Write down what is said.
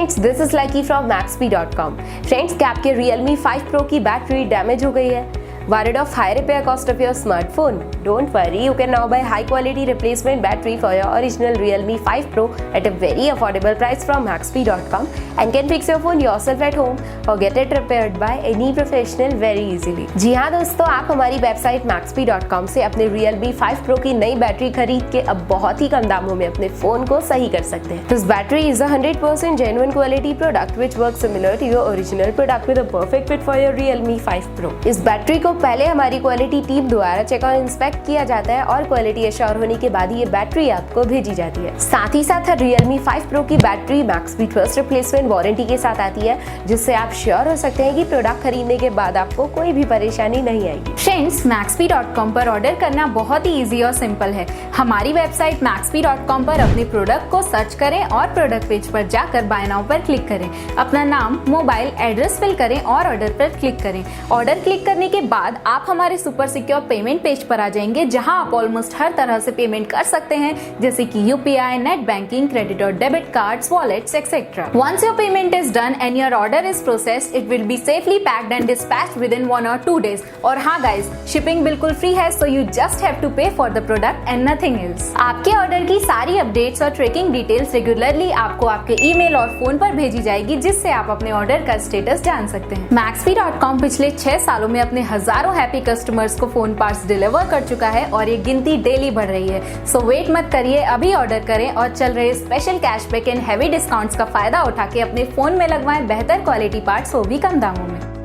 Friends, this is lucky from Maxbhi.com। Friends, क्या आपके Realme 5 Pro की बैटरी डैमेज हो गई है? Worried of high repair cost of your smartphone? Don't worry, you can now buy high quality replacement battery for your original Realme 5 Pro at a very affordable price from Maxbhi.com and can fix your phone yourself at home or get it repaired by any professional very easily। जी हाँ दोस्तों, आप हमारी website Maxbhi.com से अपने Realme 5 Pro की नई battery खरीद के अब बहुत ही कम दामों में अपने फोन को सही कर सकते हैं। This battery is a 100% genuine quality product which works similar to your original product with a perfect fit for your Realme 5 Pro। इस बैटरी को पहले हमारी क्वालिटी टीम द्वारा चेक और इंस्पेक्ट किया जाता है और क्वालिटी एश्योर होने के बाद ये बैटरी आपको भेजी जाती है। साथ ही साथ Realme 5 Pro की battery Maxbhi trust replacement warranty के साथ आती है, जिससे आप श्योर हो सकते हैं कि प्रोडक्ट खरीदने के बाद आपको कोई भी परेशानी नहीं आएगी। फ्रेंड्स, Maxbhi.com पर ऑर्डर करना बहुत ही इजी और सिंपल है। हमारी वेबसाइट Maxbhi.com पर अपने प्रोडक्ट को सर्च करें और प्रोडक्ट पेज पर जाकर बाय नाउ पर क्लिक करें। अपना नाम, मोबाइल, एड्रेस फिल करें और ऑर्डर पर क्लिक करें। ऑर्डर क्लिक करने के बाद आप हमारे सुपर सिक्योर पेमेंट पेज पर आ जाएंगे, जहां आप ऑलमोस्ट हर तरह से पेमेंट कर सकते हैं, जैसे कि यूपीआई, नेट बैंकिंग, क्रेडिट और debit cards, wallets etcetera. Once your payment is done and your order is processed, it will be safely packed and dispatched within 1 or 2 days। और हाँ गाइस, शिपिंग बिल्कुल free है, so you just have to pay for the product and nothing else. आपके order की सारी updates और tracking details regularly आपको आपके ईमेल और फोन पर भेजी जाएगी, जिससे आप अपने ऑर्डर का स्टेटस जान सकते हैं। Maxbhi.com पिछले 6 सालों में अपने हजारों हैप्पी कस्टमर्स को फोन पार्ट्स डिलीवर कर चुका है और ये गिनती डेली बढ़ रही है। सो वेट मत करिए, अभी ऑर्डर करें और चल रहे special cashback and heavy discounts का फायदा उठा के अपने फोन में लगवाएं बेहतर क्वालिटी पार्ट्स, वो भी कम दामों में।